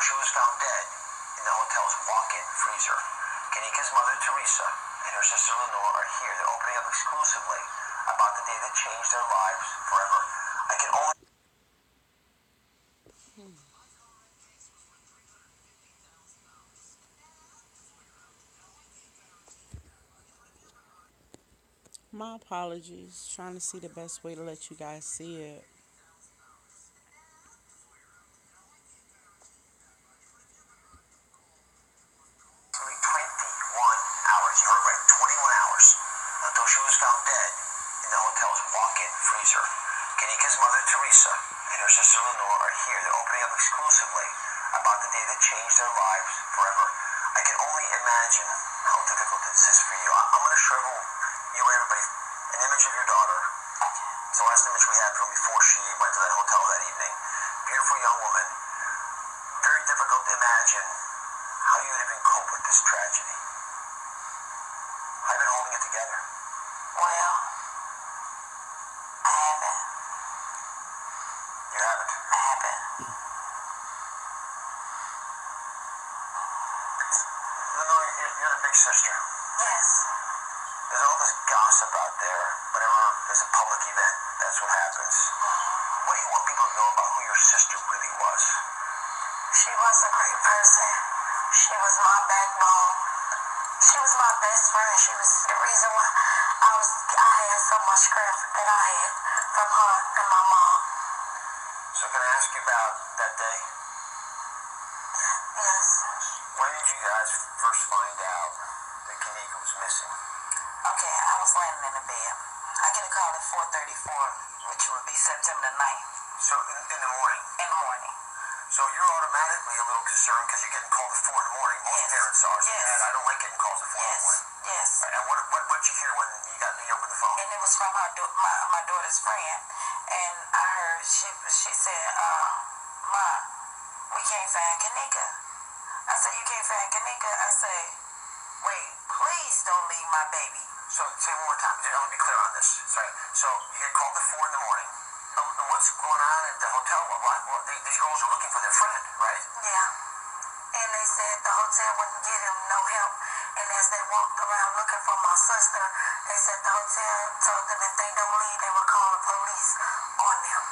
she was found dead in the hotel's walk-in freezer. Kanika's mother, Teresa, and her sister, Lenora, are here. They're opening up exclusively about the day that changed their lives forever. I can only... My apologies. Trying to see the best way to let you guys see it. It's going to be 21 hours. You heard right, 21 hours until she was found dead in the hotel's walk-in freezer. Kanika's mother, Teresa, and her sister, Lenora, are here. They're opening up exclusively about the day that changed their lives forever. I can only imagine how difficult this is for you. I'm going to shrivel you and everybody an image of your daughter. It's the last image we had from before she went to that hotel that evening. Beautiful young woman. Very difficult to imagine how you would even cope with this tragedy. I've been holding it together. Well, I haven't. You haven't? I haven't. Lenora, you're the big sister. Yes. There's all this gossip out there. Whenever there's a public event, that's what happens. What do you want people to know about who your sister really was? She was a great person. She was my backbone. She was my best friend. She was the reason why I had so much strength that I had from her and my mom. So can I ask you about that day? Yes. When did you guys first find out that Kanika was missing? Okay, I was laying in the bed. I get a call at 4:34, which would be September the 9th. So in the morning? In the morning. So you're automatically a little concerned because you're getting called at 4 in the morning. Most Yes. parents are. So Yes. Dad, I don't like getting calls at 4 in the Yes. morning. Yes. And what'd you hear when you opened the phone? And it was from my daughter's friend. And I heard she said, Ma, we can't find Kanika. I said, you can't find Kanika? I said, wait, please don't leave my baby. So say one more time. I want to be clear on this. Sorry. So you get called at 4 in the morning. And what's going on at the hotel? These girls are looking for their friend, right? Yeah. And they said the hotel wouldn't give them no help. And as they walked around looking for my sister, they said the hotel told them if they don't leave, they would call the police on them.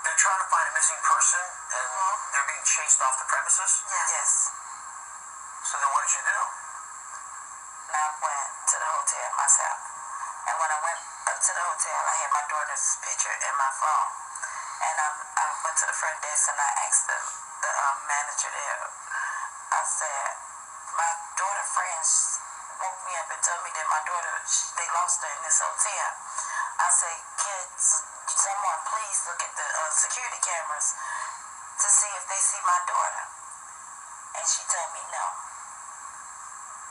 They're trying to find a missing person, and they're being chased off the premises? Yes. So then what did you do? And I went to the hotel myself. And when I went up to the hotel, I had my daughter's picture in my phone. And I went to the front desk and I asked the manager there, I said, my daughter friends woke me up and told me that my daughter, they lost her in this hotel. I said, kids, someone please look at the security cameras to see if they see my daughter. And she told me no.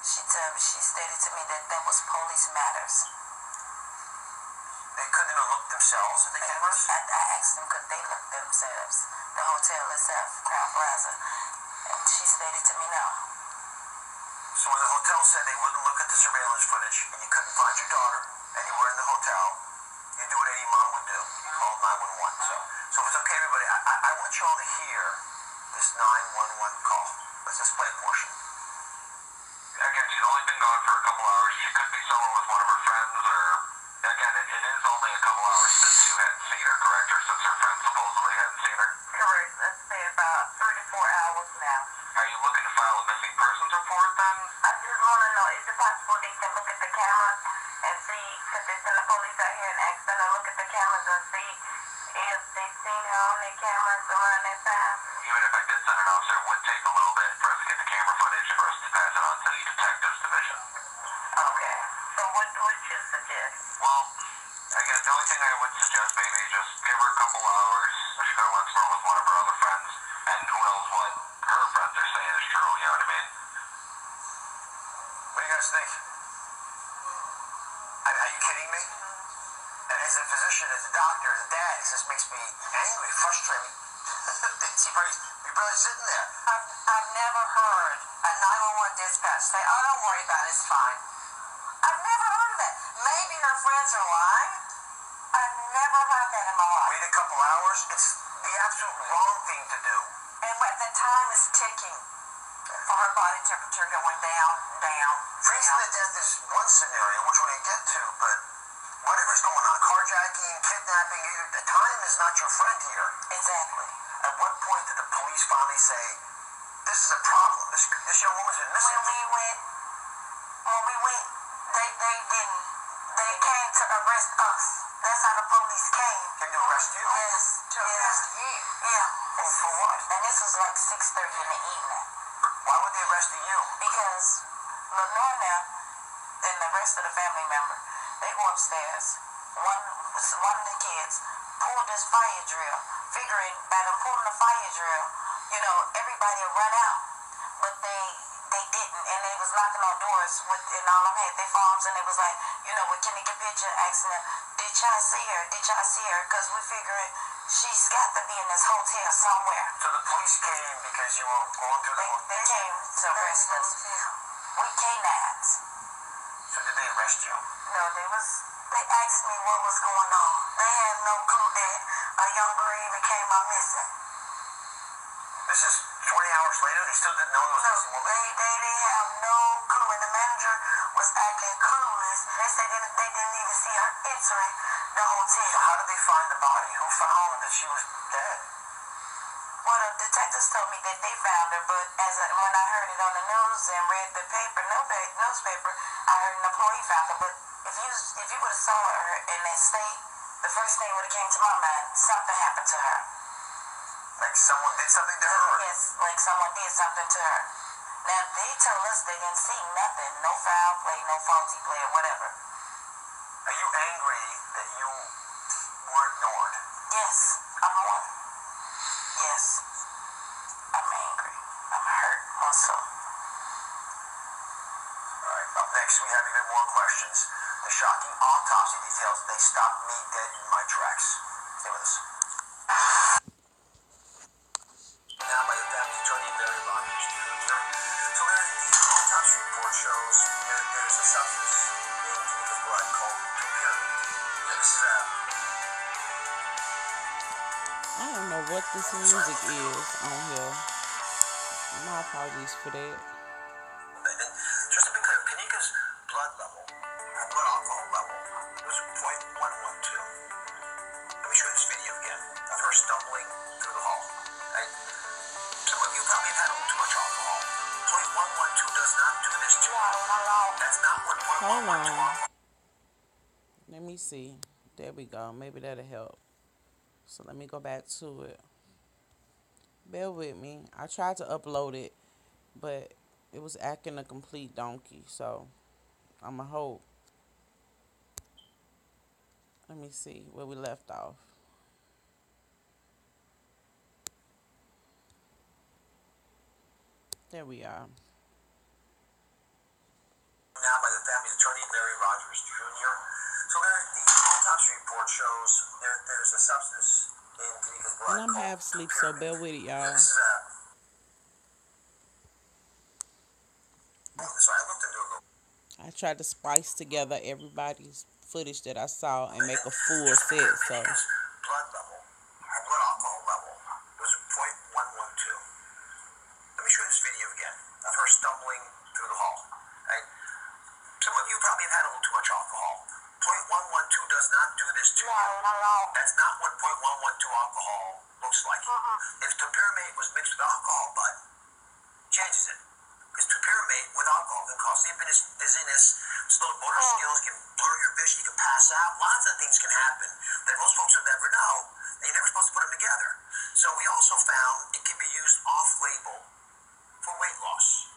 She stated to me that was police matters. They couldn't even look themselves at the cameras? I asked them could they look themselves, the hotel itself, Crown Plaza, and she stated to me no. So when the hotel said they wouldn't look at the surveillance footage and you couldn't find your daughter anywhere in the hotel, you do what any mom would do. You call 911. So if it's okay, everybody, I want you all to hear this 911 call. Let's just play a portion. Again, she's only been gone for a couple hours. She could be somewhere with one of her friends, or again, it is only a couple hours since you hadn't seen her, correct? Or since her friends supposedly hadn't seen her? Correct. Let's say about 3 to 4 hours now. Are you looking to file a missing persons report then? I just want to know, is it possible they can look at the camera and see, because they send the police out here and ask them to look at the cameras and see if they've seen her on their cameras around that time? Even if I did send an officer, it would take a little bit for us to get the camera footage for us to pass it on to the detectives division. Okay. So what would you suggest? Well, again, the only thing I would suggest maybe just give her a couple hours. She could have went somewhere with one of her other friends, and who knows what her friends are saying is true, you know what I mean? What do you guys think? Are you kidding me? And as a physician, as a doctor, as a dad, it just makes me angry, frustrated. You're probably sitting there. I've never heard a 911 dispatch say, oh, don't worry about it, it's fine. I've never heard of that. Maybe her friends are lying. I've never heard that in my life. Wait a couple hours. It's the absolute wrong thing to do. And what? The time is ticking for her body temperature going down, down. Freezing to death is one scenario, which we're going to get to, but whatever's going on, carjacking, kidnapping, the time is not your friend here. Exactly. At what point did the police finally say, this is a problem, this young woman's been missing? When we went, they didn't. They came to arrest us. That's how the police came. Came to arrest you? Yes. To arrest you? Yeah. For what? And this was like 6:30 in the evening. Why would they arrest you? Because Lenora and the rest of the family member, they go upstairs. One of the kids pulled this fire drill, figuring by them pulling the fire drill, everybody will run out. But they didn't, and they was knocking on doors and all of them had their phones, and they was like, can they get a picture? Asking them, did y'all see her? Did y'all see her? Because we figuring she's got to be in this hotel somewhere. So the police came because you were going through the hotel? They came to arrest us. We K-9s. So did they arrest you? No, they asked me what was going on. They had no clue that a young girl even came up missing. This is 20 hours later, they still didn't know there was a missing woman? They have no clue, and the manager was acting clueless. They said they didn't even see her entering the hotel. So how did they find the body? Who found that she was dead? Well, the detectives told me that they found her, but when I heard it on the news and read the newspaper, I heard an employee found her. But if you would have saw her in that state, the first thing would have came to my mind, something happened to her. Like someone did something to her? Yes, like someone did something to her. Now, they told us they didn't see nothing, no foul play, no faulty play, or whatever. Are you angry that you were ignored? Yes, I'm one. Yes, I'm angry. I'm hurt also. All right, up next we have even more questions. The shocking autopsy details, they stopped me dead in my tracks. Stay with us. Now by the family attorney, Mary Rogers Jr. So Larry, the autopsy report shows there's a substance in Janika's blood called compilation. This is I don't know what this music is on here. My apologies for that. and just to be clear, Kanika's blood level, her blood alcohol level, was 0.112. Let me show you this video again of her stumbling through the hall. Right? Some of you probably have had a little too much alcohol. 0.112 does not do this to you. That's not what 0.112 Hold on. alcohol. Let me see. There we go. Maybe that'll help. So let me go back to it. Bear with me. I tried to upload it, but it was acting a complete donkey. So I'ma hope. Let me see where we left off. There we are. Now by the family's attorney, Mary Rogers Jr. So Larry, the autopsy report shows there's a substance in Kanika's blood. And I'm half asleep, so bear with it, y'all. This is so I looked into it. I tried to spice together everybody's footage that I saw and make a full set. So Kanika's blood level, her blood alcohol level, was 0.112. Let me show you this video again of her stumbling through the hall. Right? Some of you probably have had a little too much alcohol. 0.112 does not do this to you. That's not what 0.112 alcohol looks like. If topiramate was mixed with alcohol, but changes it. Because topiramate with alcohol can cause dizziness, slow motor skills, can blur your vision, you can pass out. Lots of things can happen that most folks would never know. And you're never supposed to put them together. So we also found it can be used off-label for weight loss.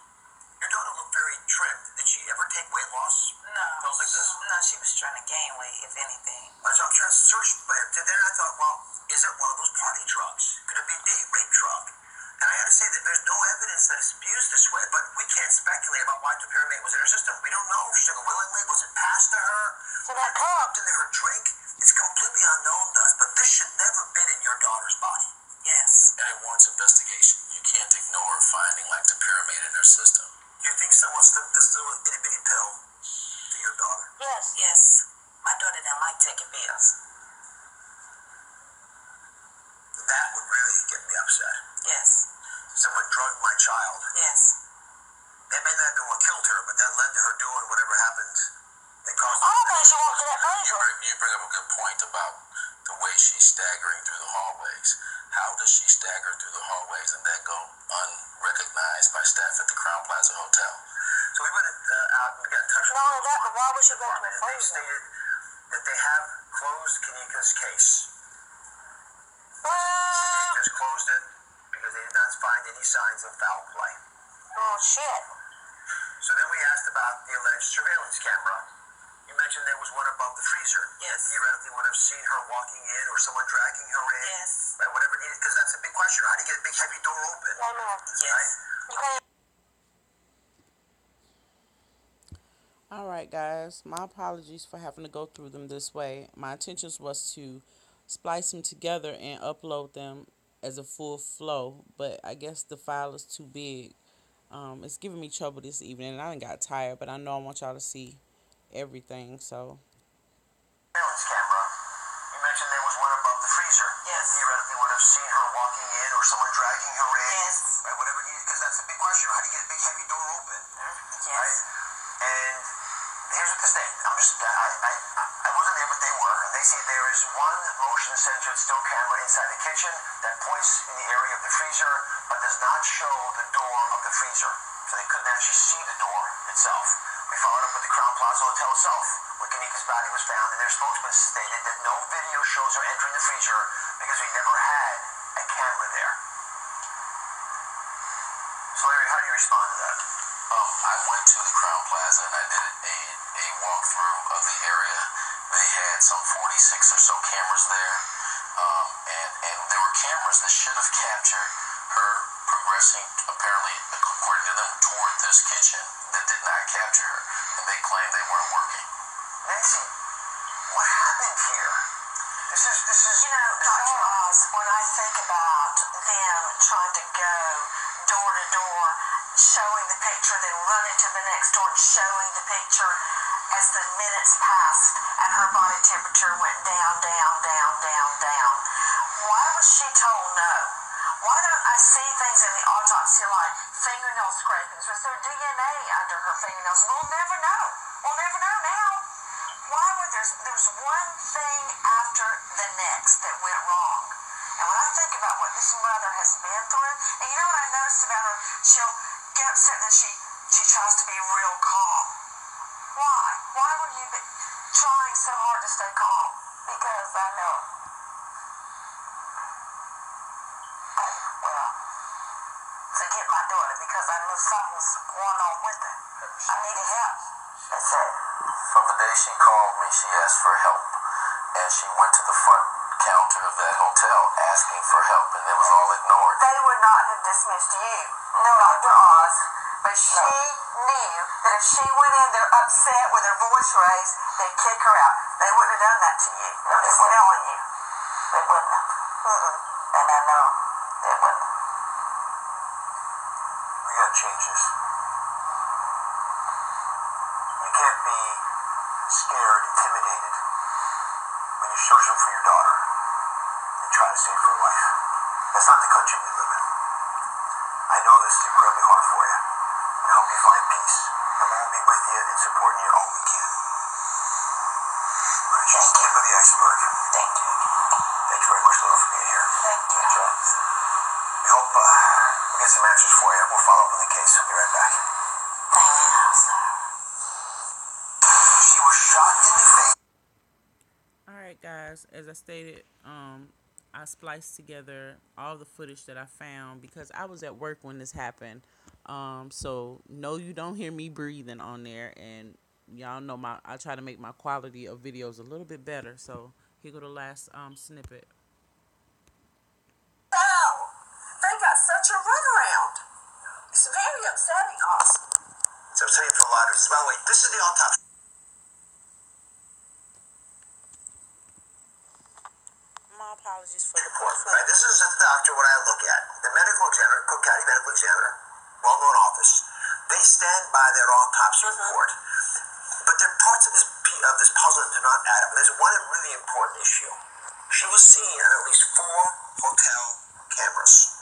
Your daughter looked very trimmed. Did she ever take weight loss? No. Pills like this? No, she was trying to gain weight, if anything. So I'm trying to search, but then I thought, well, is it one of those party drugs? Could it be a date rape drug? And I have to say that there's no evidence that it's used this way, but we can't speculate about why topiramate was in her system. We don't know. She took it willingly. Was it passed to her? So that Popped into her drink? It's completely unknown to us, but this should never have been in your daughter's body. Yes. And it warrants investigation. You can't ignore finding like topiramate in her system. You think someone slipped this little itty-bitty pill to your daughter? Yes. Yes. My daughter didn't like taking pills. That would really get me upset. Yes. drugged my child. Yes. That may not have been what killed her, but that led to her doing whatever happened. That caused I don't think she walked in that place. You bring up a good point about the way she's staggering through the hallways. How does she stagger through the hallways and then go unrecognized by staff at the Crown Plaza Hotel? So we went out and we got in touch with Not only that, but why would she go to a and they freezer? stated that they have closed Kanika's case. Well, They just closed it because they did not find any signs of foul play. oh shit. So then we asked about the alleged surveillance camera. You mentioned there was one above the freezer. Yes. That theoretically would have seen her walking in or someone dragging her in. Yes. Right, whatever needed, because that's a big question. How do you get a big heavy door open? One more. Yes. You can't. All right, guys. My apologies for having to go through them this way. My intentions was to splice them together and upload them as a full flow, but I guess the file is too big. It's giving me trouble this evening, and I done got tired, but I know I want y'all to see everything, so. Surveillance camera. You mentioned there was one above the freezer. Yes. Theoretically would have seen her walking in or someone dragging her in. Yes. Right, whatever needed, because that's a big question. How do you get a big heavy door open? Yes. And here's what they say. I wasn't there, but they were. And they say there is one motion censored still camera inside the kitchen that points in the area of the freezer, but does not show the door of the freezer. So they couldn't actually see the door itself. We followed up with the Crown Plaza Hotel itself, where Kanika's body was found, and their spokesman stated that no video shows her entering the freezer because we never had a camera there. So Larry, how do you respond to that? I went to the Crown Plaza and I did a walkthrough of the area. They had some 46 or so cameras there, and there were cameras that should have captured her progressing, apparently, according to them, toward this kitchen that did not capture her, and they claimed they weren't working. Nancy, what happened here? This is. You know, Dr. Oz, when I think about them trying to go door to door, showing the picture, then running to the next door and showing the picture as the minutes passed and her body temperature went down. Why was she told no? Why don't I see things in the autopsy like fingernail scrapings? Was there DNA under her fingernails? We'll never know. We'll never know now. Why would there's one thing after the next that went wrong? And when I think about what this mother has been through, and you know what I noticed about her? She'll get upset and then she tries to be real calm. Why? Why were you trying so hard to stay calm? Because I know. To get my daughter, because I knew something was going on with her. I needed help. That's it. From the day she called me, she asked for help, and she went to the front counter of that hotel asking for help, and it was all ignored. They would not have dismissed you, no, Dr. Oz, but she knew that if she went in there upset with her voice raised, they'd kick her out. They wouldn't have done that to you. I'm just telling you. They wouldn't have. And I know they wouldn't. We gotta change this. You can't be scared, intimidated when you're searching for your daughter and trying to save her life. That's not the country we live in. I know this is incredibly hard for you. I hope you find peace. And we'll be with you and supporting you all we can. Alright, she's the tip of the iceberg. Thank you. Thanks very much, Lenora, for being here. Thank you. We hope we'll get some answers for you. We'll follow up on the case. I'll be right back. She was shot in the face. All right, guys. As I stated, I spliced together all the footage that I found because I was at work when this happened. So no, you don't hear me breathing on there, and y'all know I try to make my quality of videos a little bit better. So here go the last snippet. Oh, they got such a runaround. It's very upsetting, Austin. So I'm saying for a lot of reasons. By the way, this is the autopsy. My apologies for the Report, right? This is a doctor, what I look at. The medical examiner, Cook County Medical Examiner, well-known office. They stand by their autopsy report. But there are parts of this puzzle that do not add up. There's one really important issue. She was seen on at least 4 hotel cameras.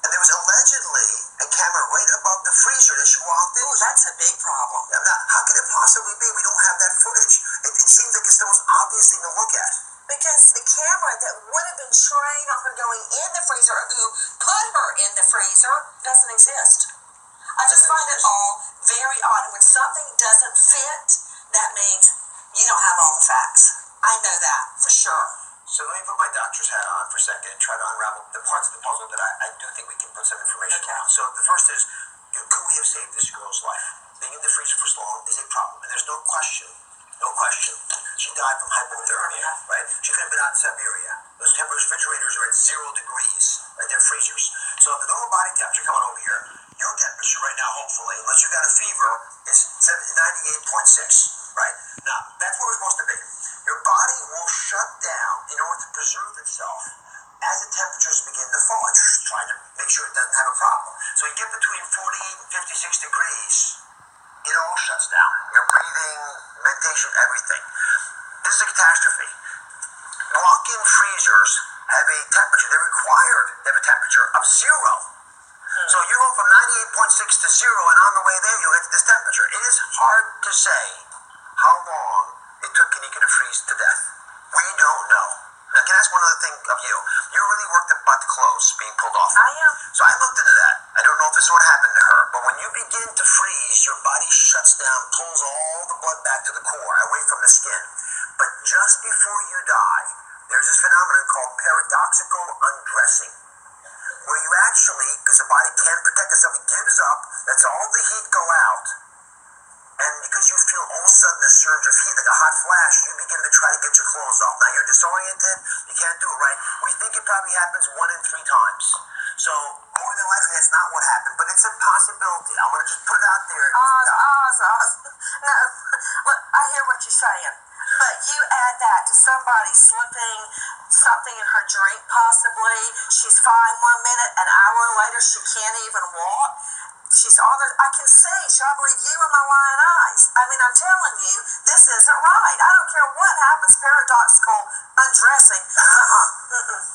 And And there was allegedly a camera right above the freezer that she walked in. Ooh, that's a big problem. Now, how could it possibly be? We don't have that footage. It seems like it's the most obvious thing to look at. Because the camera that would have been trained on her going in the freezer, who put her in the freezer, doesn't exist. I just find it all very odd. When something doesn't fit, that means you don't have all the facts. I know that for sure. So let me put my doctor's hat on for a second and try to unravel the parts of the puzzle that I do think we can put some information on. So the first is, could we have saved this girl's life? Being in the freezer for so long is a problem. And there's no question, she died from hypothermia, right? She could have been out in Siberia. Those refrigerators are at 0 degrees, right? They're freezers. So the normal body temperature coming over here, your temperature right now, hopefully, unless you got a fever, is 98.6, right? Now, that's where we're supposed to be. Your body will shut down in order to preserve itself as the temperatures begin to fall. It's just trying to make sure it doesn't have a problem. So you get between 48 and 56 degrees, it all shuts down. Your breathing, mentation, everything. This is a catastrophe. Walk-in freezers have a temperature, they're required to have a temperature of 0. So you're going from 98.6 to 0, and on the way there, you'll get to this temperature. It is hard to say how long it took Kanika to freeze to death. We don't know. Now, can I ask one other thing of you? You're really worked up about the clothes being pulled off. I am. So I looked into that. I don't know if this is what happened to her, but when you begin to freeze, your body shuts down, pulls all the blood back to the core, away from the skin. But just before you die, there's this phenomenon called paradoxical undressing, where you actually, because the body can't protect itself, it gives up, lets all the heat go out, and because you feel all of a sudden a surge of heat, like a hot flash, you begin to try to get your clothes off. Now, you're disoriented, you can't do it right. We think it probably happens 1 in 3 times. So, more than likely, that's not what happened, but it's a possibility. I'm going to just put it out there. Oz. No, look, I hear what you're saying. But you add that to somebody slipping something in her drink, possibly. She's fine 1 minute, an hour later, she can't even walk. She's all there. I can see. Shall I believe you and my lying eyes? I mean, I'm telling you, this isn't right. I don't care what happens, paradoxical undressing.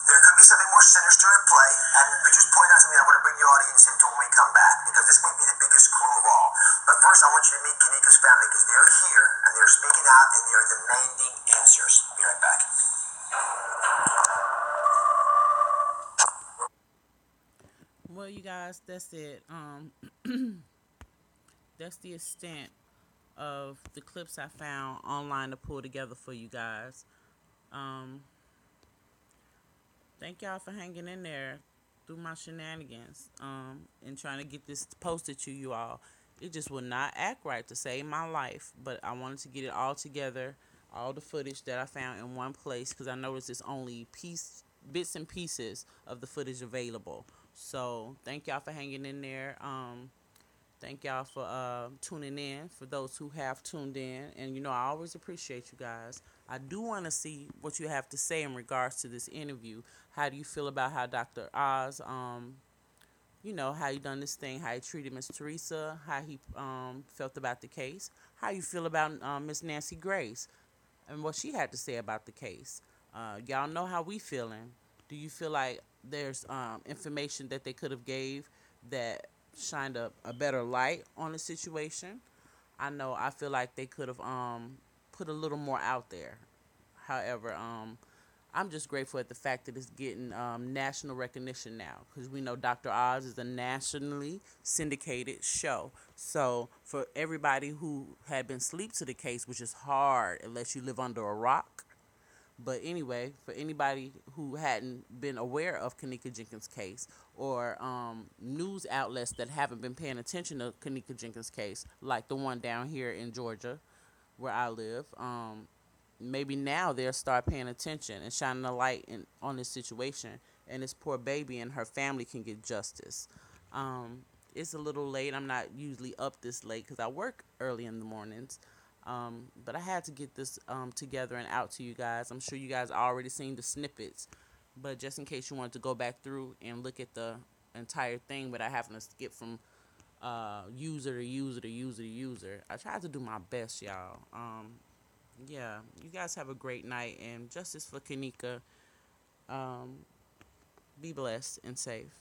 There could be something more sinister at play, and we just point out something I want to bring the audience into when we come back, because this may be the biggest clue of all. But first, I want you to meet Kanika's family, because they're here, and they're speaking out, and they're demanding answers. Be right back. Well, you guys, that's it. That's the extent of the clips I found online to pull together for you guys. Thank y'all for hanging in there through my shenanigans and trying to get this posted to you all. It just would not act right to save my life, but I wanted to get it all together, all the footage that I found in one place, because I noticed there's only bits and pieces of the footage available. So thank y'all for hanging in there. Thank y'all for tuning in, for those who have tuned in. And, I always appreciate you guys. I do want to see what you have to say in regards to this interview. How do you feel about how Dr. Oz, how he done this thing, how he treated Miss Teresa, how he felt about the case, how you feel about Miss Nancy Grace, and what she had to say about the case. Y'all know how we feeling. Do you feel like there's information that they could have gave that shined a better light on the situation? I feel like they could have put a little more out there. However, I'm just grateful at the fact that it's getting national recognition now, because we know Dr. Oz is a nationally syndicated show. So for everybody who had been asleep to the case, which is hard unless you live under a rock. But anyway, for anybody who hadn't been aware of Kanika Jenkins' case, or news outlets that haven't been paying attention to Kanika Jenkins' case, like the one down here in Georgia where I live, maybe now they'll start paying attention and shining a light on this situation, and this poor baby and her family can get justice. It's a little late. I'm not usually up this late because I work early in the mornings. But I had to get this together and out to you guys. I'm sure you guys already seen the snippets, but just in case you wanted to go back through and look at the entire thing without having to skip from user to user to user to user, I tried to do my best, y'all. Yeah, you guys have a great night, and justice for Kanika. Be blessed and safe.